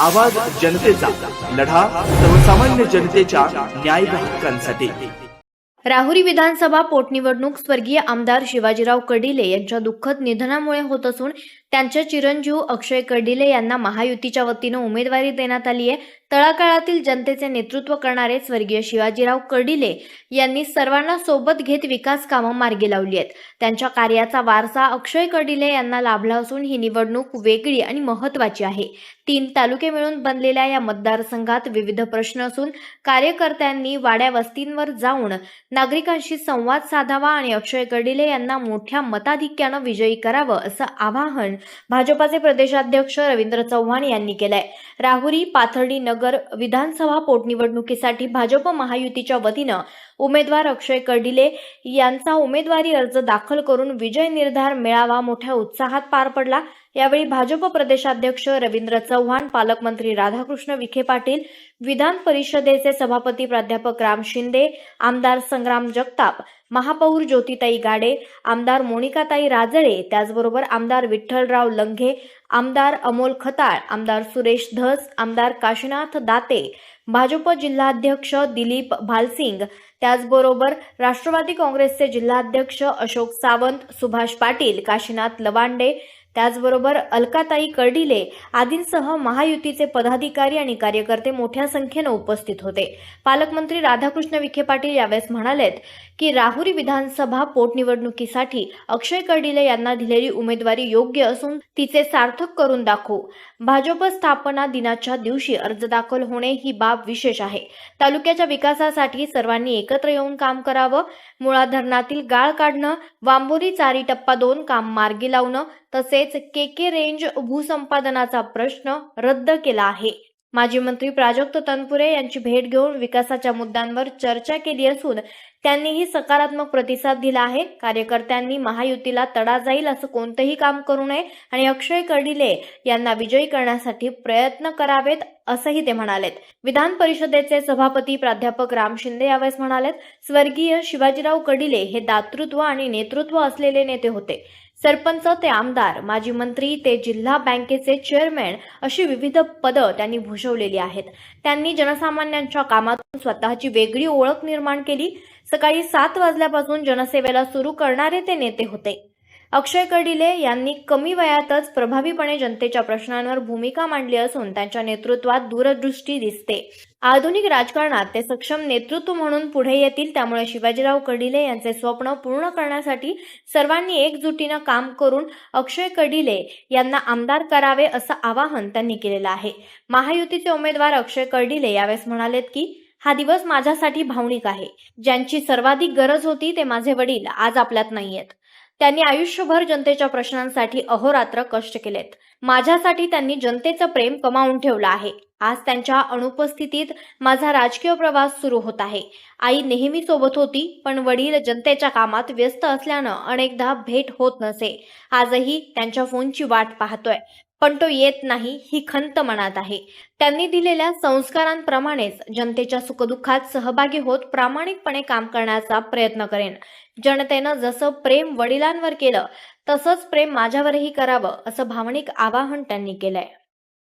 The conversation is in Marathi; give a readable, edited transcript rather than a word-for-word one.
आवाज जनतेचा, लढा सर्वसामान्य जनतेच्या न्याय व हक्कांसाठी। राहुरी विधानसभा पोटनिवडणूक स्वर्गीय आमदार शिवाजीराव कर्डिले यांच्या दुःखद निधनामुळे होत असून त्यांचे चिरंजीव अक्षय कर्डिले यांना महायुतीच्या वतीने उमेदवारी देण्यात आली आहे। तळागाळातील जनतेचे नेतृत्व करणारे स्वर्गीय शिवाजीराव कर्डिले यांनी सर्वांना सोबत घेत विकास कामं मार्गी लावली आहेत। त्यांच्या कार्याचा वारसा अक्षय कर्डिले यांना लाभला असून ही निवडणूक वेगळी आणि महत्त्वाची आहे। 3 तालुके मिळून बनलेल्या या मतदारसंघात विविध प्रश्न असून कार्यकर्त्यांनी वाड्या वस्तींवर जाऊन नागरिकांशी संवाद साधावा आणि अक्षय कर्डिले यांना मोठ्या मताधिक्याने विजयी करावं असं आवाहन भाजपाचे प्रदेशाध्यक्ष रवींद्र चव्हाण यांनी केलंय। राहुरी पाथर्डी नगर विधानसभा पोटनिवडणुकीसाठी भाजप महायुतीच्या वतीनं उमेदवार अक्षय कर्डिले यांचा उमेदवारी अर्ज दाखल करून विजय निर्धार मेळावा मोठ्या उत्साहात पार पडला। यावेळी भाजप प्रदेशाध्यक्ष रवींद्र चव्हाण, पालकमंत्री राधाकृष्ण विखे पाटील, विधान परिषदेचे सभापती प्राध्यापक राम शिंदे, आमदार संग्राम जगताप, महापौर ज्योतिताई गाडे, आमदार मोनिकाताई राजळे, त्याचबरोबर आमदार विठ्ठलराव लंघे, आमदार अमोल खताळ, आमदार सुरेश धस, आमदार काशीनाथ दाते, भाजप जिल्हाध्यक्ष दिलीप भालसिंग, त्याचबरोबर राष्ट्रवादी काँग्रेसचे जिल्हाध्यक्ष अशोक सावंत, सुभाष पाटील, काशीनाथ लवांडे, त्याचबरोबर अलकाताई कर्डिले आदींसह महायुतीचे पदाधिकारी आणि कार्यकर्ते मोठ्या संख्येने उपस्थित होते। पालकमंत्री राधाकृष्ण विखे पाटील यावेळी म्हणालेत की राहुरी विधानसभा पोटनिवडणुकीसाठी अक्षय कर्डिले यांना दिलेली उमेदवारी योग्य असून तिचे सार्थक करून दाखवू। भाजप स्थापना दिनाच्या दिवशी अर्ज दाखल होणे ही बाब विशेष आहे। तालुक्याच्या विकासासाठी सर्वांनी एकत्र येऊन काम करावं। मुळा धरणातील गाळ काढणं, वांबोरी चारी टप्पा 2 काम मार्गी लावणं तसेच केके रेंज भूसंपादनाचा प्रश्न रद्द केला आहे। माजी मंत्री प्राजक्त तनपुरे यांची भेट घेऊन विकासाच्या मुद्द्यांवर चर्चा केली असून त्यांनीही सकारात्मक प्रतिसाद दिला आहे। कार्यकर्त्यांनी महायुतीला तडा जाईल असं कोणतेही काम करू नये आणि अक्षय कर्डिले यांना विजयी करण्यासाठी प्रयत्न करावेत असंही ते म्हणालेत। विधान परिषदेचे सभापती प्राध्यापक राम शिंदे यावेळी म्हणालेत, स्वर्गीय शिवाजीराव कर्डिले हे दातृत्व आणि नेतृत्व असलेले नेते होते। सरपंच ते आमदार, माजी मंत्री ते जिल्हा बँकेचे चेअरमॅन अशी विविध पदं त्यांनी भूषवलेली आहेत। त्यांनी जनसामान्यांच्या कामातून स्वतःची वेगळी ओळख निर्माण केली। सकाळी 7 वाजल्यापासून जनसेवेला सुरू करणारे ते नेते होते। अक्षय कर्डिले यांनी कमी वयातच प्रभावीपणे जनतेच्या प्रश्नांवर भूमिका मांडली असून त्यांच्या नेतृत्वात दूरदृष्टी दिसते। आधुनिक राजकारणात ते सक्षम नेतृत्व म्हणून पुढे येतील। त्यामुळे शिवाजीराव कर्डिले यांचे स्वप्न पूर्ण करण्यासाठी सर्वांनी एकजुटीने काम करून अक्षय कर्डिले यांना आमदार करावे असं आवाहन त्यांनी केलेलं आहे। महायुतीचे उमेदवार अक्षय कर्डिले यावेळी म्हणालेत की हा दिवस माझ्यासाठी भावनिक आहे। ज्यांची सर्वाधिक गरज होती ते माझे वडील आज आपल्यात नाहीयेत। त्यांनी आयुष्यभर जनतेच्या प्रश्नांसाठी अहोरात्र कष्ट केलेत। माझ्यासाठी त्यांनी जनतेचं प्रेम कमावून ठेवलं आहे। आज त्यांच्या अनुपस्थितीत माझा राजकीय प्रवास सुरू होत आहे। आई नेहमी सोबत होती, पण वडील जनतेच्या कामात व्यस्त असल्यानं अनेकदा भेट होत नसे। आजही त्यांच्या फोनची वाट पाहतोय, पण तो येत नाही ही खंत मनात आहे। त्यांनी दिलेल्या संस्कारांप्रमाणेच जनतेच्या सुखदुःखात सहभागी होत प्रामाणिकपणे काम करण्याचा प्रयत्न करेन। जनतेनं जसं प्रेम वडिलांवर केलं तसंच प्रेम माझ्यावरही करावं असं भावनिक आवाहन त्यांनी केलंय।